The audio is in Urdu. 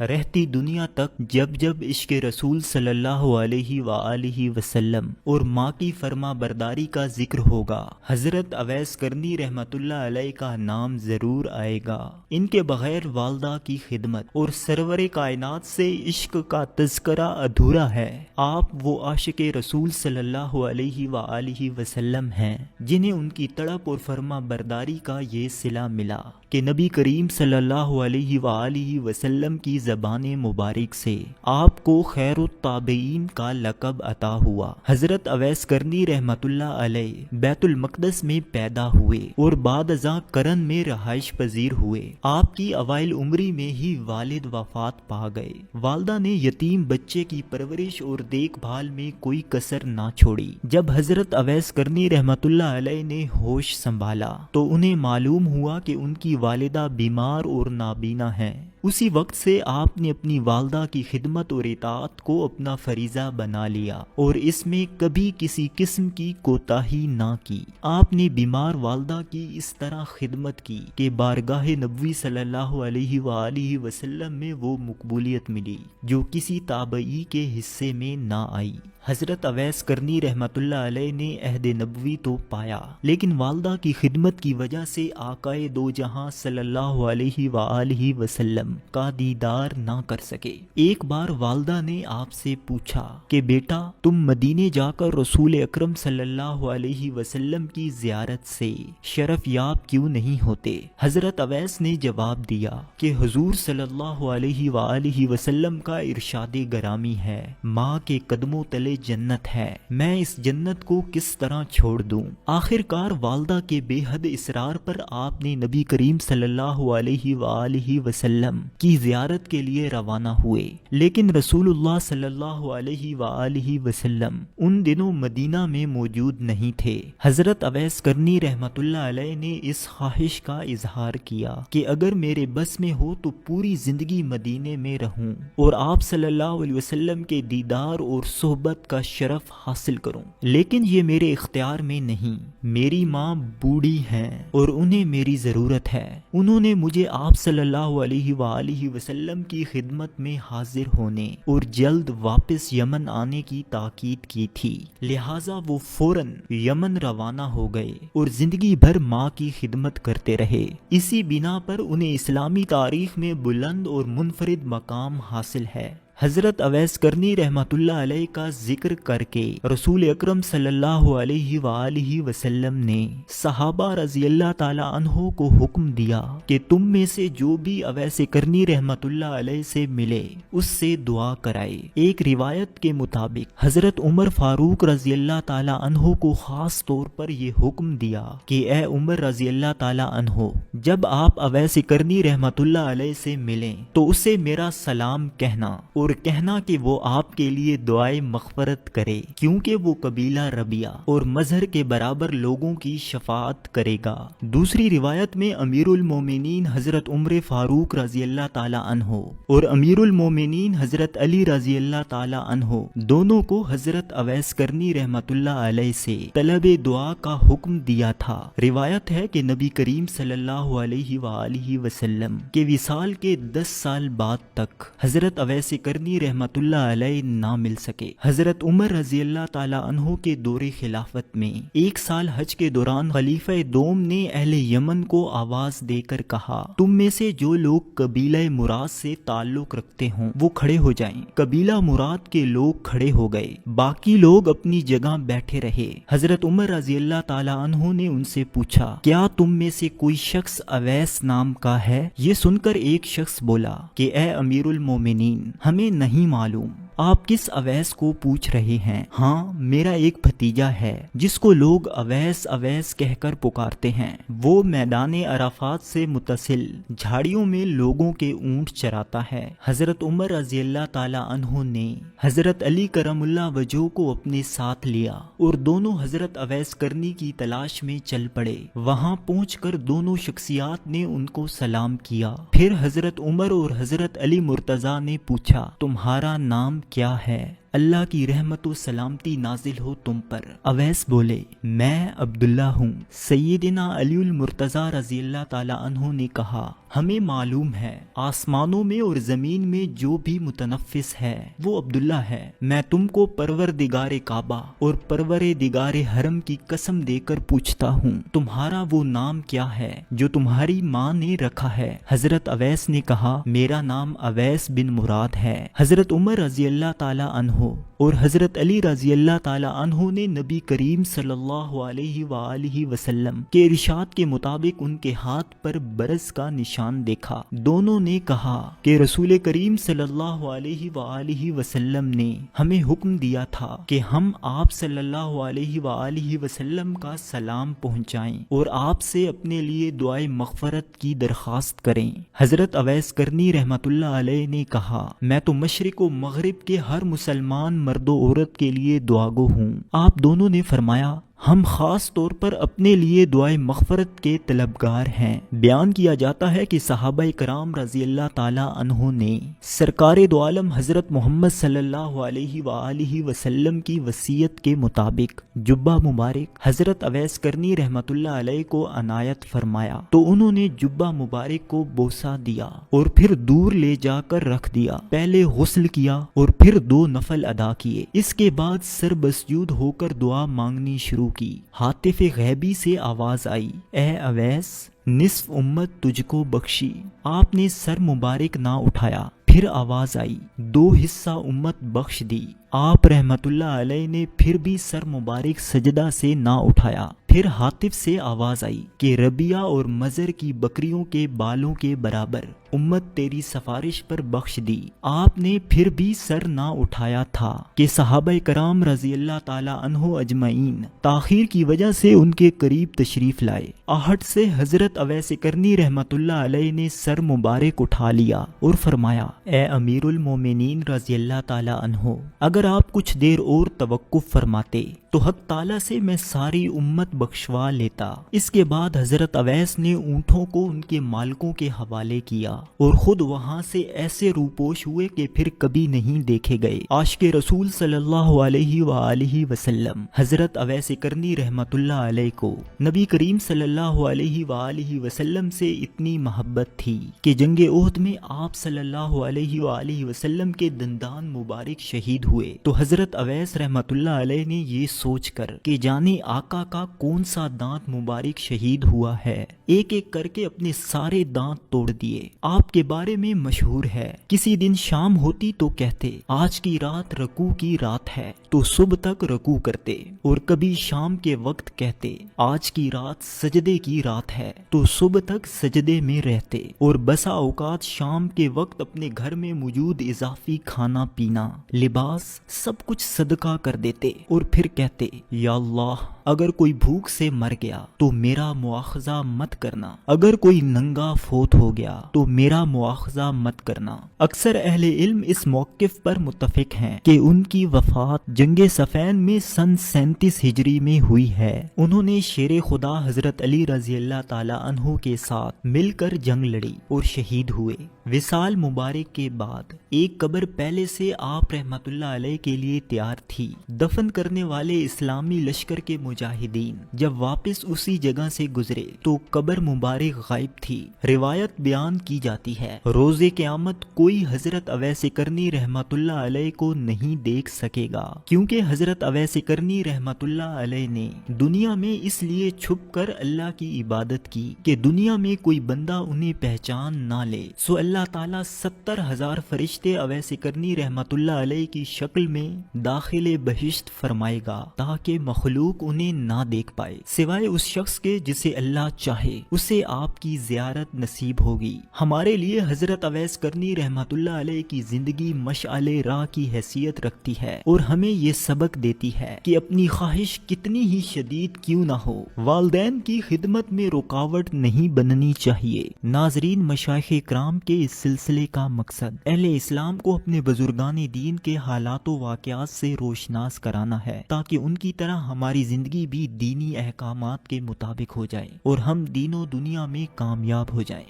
رہتی دنیا تک جب جب عشق رسول صلی اللہ علیہ وآلہ وسلم اور ماں کی فرما برداری کا ذکر ہوگا، حضرت اویس کرنی رحمت اللہ علیہ کا نام ضرور آئے گا۔ ان کے بغیر والدہ کی خدمت اور سرور کائنات سے عشق کا تذکرہ ادھورا ہے۔ آپ وہ عاشق رسول صلی اللہ علیہ وآلہ وسلم ہیں جنہیں ان کی تڑپ اور فرما برداری کا یہ صلہ ملا کہ نبی کریم صلی اللہ علیہ وآلہ وسلم کی زبان مبارک سے آپ کو خیر التابعین کا لقب عطا ہوا۔ حضرت اویس کرنی رحمت اللہ علیہ بیت المقدس میں پیدا ہوئے اور بعد ازاں کرن میں رہائش پذیر ہوئے۔ آپ کی اوائل عمری میں ہی والد وفات پا گئے۔ والدہ نے یتیم بچے کی پرورش اور دیکھ بھال میں کوئی کسر نہ چھوڑی۔ جب حضرت اویس کرنی رحمت اللہ علیہ نے ہوش سنبھالا تو انہیں معلوم ہوا کہ ان کی والدہ بیمار اور نابینا ہیں۔ اسی وقت سے آپ نے اپنی والدہ کی خدمت اور اطاعت کو اپنا فریضہ بنا لیا اور اس میں کبھی کسی قسم کی کوتاہی نہ کی۔ آپ نے بیمار والدہ کی اس طرح خدمت کی کہ بارگاہ نبوی صلی اللہ علیہ وآلہ وسلم میں وہ مقبولیت ملی جو کسی تابعی کے حصے میں نہ آئی۔ حضرت اویس کرنی رحمت اللہ علیہ نے عہد نبوی تو پایا لیکن والدہ کی خدمت کی وجہ سے آقائے دو جہاں صلی اللہ علیہ وآلہ وسلم کا دیدار نہ کر سکے۔ ایک بار والدہ نے آپ سے پوچھا کہ بیٹا تم مدینے جا کر رسول اکرم صلی اللہ علیہ وسلم کی زیارت سے شرف یاب کیوں نہیں ہوتے؟ حضرت اویس نے جواب دیا کہ حضور صلی اللہ علیہ وآلہ وسلم کا ارشاد گرامی ہے، ماں کے قدموں تلے جنت ہے، میں اس جنت کو کس طرح چھوڑ دوں؟ آخر کار والدہ کے بے حد اصرار پر آپ نے نبی کریم صلی اللہ علیہ وآلہ وسلم کی زیارت کے لیے روانہ ہوئے، لیکن رسول اللہ صلی اللہ علیہ وآلہ وسلم ان دنوں مدینہ میں موجود نہیں تھے۔ حضرت اویس کرنی رحمت اللہ علیہ نے اس خواہش کا اظہار کیا کہ اگر میرے بس میں ہو تو پوری زندگی مدینے میں رہوں اور آپ صلی اللہ علیہ وسلم کے دیدار اور صحبت کا شرف حاصل کروں، لیکن یہ میرے اختیار میں نہیں۔ میری ماں بوڑھی ہیں اور انہیں میری ضرورت ہے۔ انہوں نے مجھے آپ صلی اللہ علیہ وآلہ وسلم کی خدمت میں حاضر ہونے اور جلد واپس یمن آنے کی تاکید کی تھی، لہٰذا وہ فوراً یمن روانہ ہو گئے اور زندگی بھر ماں کی خدمت کرتے رہے۔ اسی بنا پر انہیں اسلامی تاریخ میں بلند اور منفرد مقام حاصل ہے۔ حضرت اویس کرنی رحمت اللہ علیہ کا ذکر کر کے رسول اکرم صلی اللہ علیہ وآلہ وسلم نے صحابہ رضی اللہ تعالی عنہ کو حکم دیا کہ تم میں سے جو بھی اویس کرنی رحمت اللہ علیہ سے ملے اس سے دعا کرائے۔ ایک روایت کے مطابق حضرت عمر فاروق رضی اللہ تعالی عنہ کو خاص طور پر یہ حکم دیا کہ اے عمر رضی اللہ تعالی عنہ، جب آپ اویس کرنی رحمت اللہ علیہ سے ملیں تو اسے میرا سلام کہنا اور کہنا کہ وہ آپ کے لیے دعائے مغفرت کرے، کیونکہ وہ قبیلہ ربیہ اور مظہر کے برابر لوگوں کی شفاعت کرے گا۔ دوسری روایت میں امیر المومنین حضرت عمر فاروق رضی اللہ تعالی عنہ اور امیر المومنین حضرت علی رضی اللہ تعالی عنہ دونوں کو حضرت اویس کرنی رحمت اللہ علیہ سے طلب دعا کا حکم دیا تھا۔ روایت ہے کہ نبی کریم صلی اللہ علیہ وآلہ وسلم کے وصال کے 10 سال بعد تک حضرت اویس کرنی رحمت اللہ علیہ نہ مل سکے۔ حضرت عمر رضی اللہ تعالی عنہ کے دور خلافت میں 1 سال حج کے دوران خلیفہ دوم نے اہل یمن کو آواز دے کر کہا، تم میں سے جو لوگ قبیلہ مراد سے تعلق رکھتے ہوں وہ کھڑے ہو جائیں۔ قبیلہ مراد کے لوگ کھڑے ہو گئے، باقی لوگ اپنی جگہ بیٹھے رہے۔ حضرت عمر رضی اللہ تعالی عنہ نے ان سے پوچھا، کیا تم میں سے کوئی شخص اویس نام کا ہے؟ یہ سن کر ایک شخص بولا کہ اے امیر المومنین، ہمیں نہیں معلوم، آپ کس اویس کو پوچھ رہے ہیں؟ ہاں، میرا ایک بھتیجا ہے جس کو لوگ اویس اویس کہہ کر پکارتے ہیں، وہ میدان عرفات سے متصل جھاڑیوں میں لوگوں کے اونٹ چراتا ہے۔ حضرت عمر رضی اللہ تعالی عنہ نے حضرت علی کرم اللہ وجہہ کو اپنے ساتھ لیا اور دونوں حضرت اویس کرنی کی تلاش میں چل پڑے۔ وہاں پہنچ کر دونوں شخصیات نے ان کو سلام کیا۔ پھر حضرت عمر اور حضرت علی مرتضیٰ نے پوچھا، تمہارا نام کیا ہے؟ اللہ کی رحمت و سلامتی نازل ہو تم پر۔ اویس بولے، میں عبداللہ ہوں۔ سیدنا علی المرتضیٰ رضی اللہ تعالی عنہ نے کہا، ہمیں معلوم ہے آسمانوں میں اور زمین میں جو بھی متنفس ہے وہ عبداللہ ہے۔ میں تم کو پروردگار کعبہ اور پروردگار حرم کی قسم دے کر پوچھتا ہوں، تمہارا وہ نام کیا ہے جو تمہاری ماں نے رکھا ہے؟ حضرت اویس نے کہا، میرا نام اویس بن مراد ہے۔ حضرت عمر رضی اللہ تعالی عنہ اور حضرت علی رضی اللہ تعالی عنہ نے نبی کریم صلی اللہ علیہ وآلہ وسلم کے ارشاد کے مطابق ان کے ہاتھ پر برس کا نشان دیکھا۔ دونوں نے کہا کہ رسول کریم صلی اللہ علیہ وآلہ وسلم نے ہمیں حکم دیا تھا کہ ہم آپ صلی اللہ علیہ وآلہ وسلم کا سلام پہنچائیں اور آپ سے اپنے لیے دعائے مغفرت کی درخواست کریں۔ حضرت اویس کرنی رحمت اللہ علیہ نے کہا، میں تو مشرق و مغرب کے ہر مسلمان مرد و عورت کے لیے دعاگو ہوں۔ آپ دونوں نے فرمایا، ہم خاص طور پر اپنے لیے دعائے مغفرت کے طلبگار ہیں۔ بیان کیا جاتا ہے کہ صحابہ کرام رضی اللہ تعالی عنہ نے سرکار دو عالم حضرت محمد صلی اللہ علیہ وآلہ وسلم کی وصیت کے مطابق جبہ مبارک حضرت اویس کرنی رحمت اللہ علیہ کو عنایت فرمایا تو انہوں نے جبہ مبارک کو بوسہ دیا اور پھر دور لے جا کر رکھ دیا۔ پہلے غسل کیا اور پھر 2 نفل ادا کیے۔ اس کے بعد سر مسجود ہو کر دعا مانگنی شروع کی۔ ہاتف غیبی سے آواز آئی، اے اویس، نصف امت تجھ کو بخشی۔ آپ نے سر مبارک نہ اٹھایا۔ پھر آواز آئی، 2 حصہ امت بخش دی۔ آپ رحمت اللہ علیہ نے پھر بھی سر مبارک سجدہ سے نہ اٹھایا۔ پھر ہاتف سے آواز آئی کہ ربیہ اور مزر کی بکریوں کے بالوں کے برابر امت تیری سفارش پر بخش دی۔ آپ نے پھر بھی سر نہ اٹھایا تھا کہ صحابہ کرام رضی اللہ تعالی عنہ اجمعین تاخیر کی وجہ سے ان کے قریب تشریف لائے۔ آہٹ سے حضرت اویس کرنی رحمت اللہ علیہ نے سر مبارک اٹھا لیا اور فرمایا، اے امیر المومنین رضی اللہ تعالی عنہ، اگر آپ کچھ دیر اور توقف فرماتے تو حق تعالیٰ سے میں ساری امت بخشوا لیتا۔ اس کے بعد حضرت اویس نے اونٹوں کو ان کے مالکوں کے حوالے کیا اور خود وہاں سے ایسے روپوش ہوئے کہ پھر کبھی نہیں دیکھے گئے۔ عاشق رسول صلی اللہ علیہ وآلہ وسلم حضرت اویس کرنی رحمت اللہ علیہ کو نبی کریم صلی اللہ علیہ وآلہ وسلم سے اتنی محبت تھی کہ جنگ احد میں آپ صلی اللہ علیہ وآلہ وسلم کے دندان مبارک شہید ہوئے تو حضرت اویس رحمت اللہ علیہ نے یہ سوچ کر کہ جانے آقا کا کون سا دانت مبارک شہید ہوا ہے، ایک ایک کر کے اپنے سارے دانت توڑ دیے۔ آپ کے بارے میں مشہور ہے، کسی دن شام ہوتی تو کہتے آج کی رات رکوع کی رات ہے تو صبح تک رکوع کرتے، اور کبھی شام کے وقت کہتے آج کی رات سجدے کی رات ہے تو صبح تک سجدے میں رہتے، اور بسا اوقات شام کے وقت اپنے گھر میں موجود اضافی کھانا پینا لباس سب کچھ صدقہ کر دیتے اور پھر کہتے یا اللہ اگر کوئی بھوک سے مر گیا تو میرا مواخذہ مت کرنا، اگر کوئی ننگا فوت ہو گیا تو میرا مواخذہ مت کرنا۔ اکثر اہل علم اس موقف پر متفق ہیں کہ ان کی وفات جنگ صفین میں سن 37 ہجری میں ہوئی ہے۔ انہوں نے شیر خدا حضرت علی رضی اللہ تعالی عنہ کے ساتھ مل کر جنگ لڑی اور شہید ہوئے۔ وصال مبارک کے بعد ایک قبر پہلے سے آپ رحمت اللہ علیہ کے لیے تیار تھی۔ دفن کرنے والے اسلامی لشکر کے مجاہدین جب واپس اسی جگہ سے گزرے تو قبر مبارک غائب تھی۔ روایت بیان کی جاتی ہے روز قیامت کوئی حضرت اویس کرنی رحمت اللہ علیہ کو نہیں دیکھ سکے گا، کیونکہ حضرت اویس کرنی رحمت اللہ علیہ نے دنیا میں اس لیے چھپ کر اللہ کی عبادت کی کہ دنیا میں کوئی بندہ انہیں پہچان نہ لے، سو اللہ تعالیٰ 70,000 فرشتے اویس کرنی رحمت اللہ علیہ کی شکل میں داخل بہشت فرمائے گا تاکہ مخلوق انہیں نہ دیکھ پائے سوائے اس شخص کے جسے اللہ چاہے اسے آپ کی زیارت نصیب ہوگی۔ ہمارے لیے حضرت اویس کرنی رحمت اللہ علیہ کی زندگی مشعل راہ کی حیثیت رکھتی ہے اور ہمیں یہ سبق دیتی ہے کہ اپنی خواہش کتنی ہی شدید کیوں نہ ہو والدین کی خدمت میں رکاوٹ نہیں بننی چاہیے۔ ناظرین، مشائخ کرام کے اس سلسلے کا مقصد اہل اسلام کو اپنے بزرگان دین کے حالات و واقعات سے روشناس کرانا ہے تاکہ ان کی طرح ہماری زندگی بھی دینی احکامات کے مطابق ہو جائے اور ہم دین و دنیا میں کامیاب ہو جائیں۔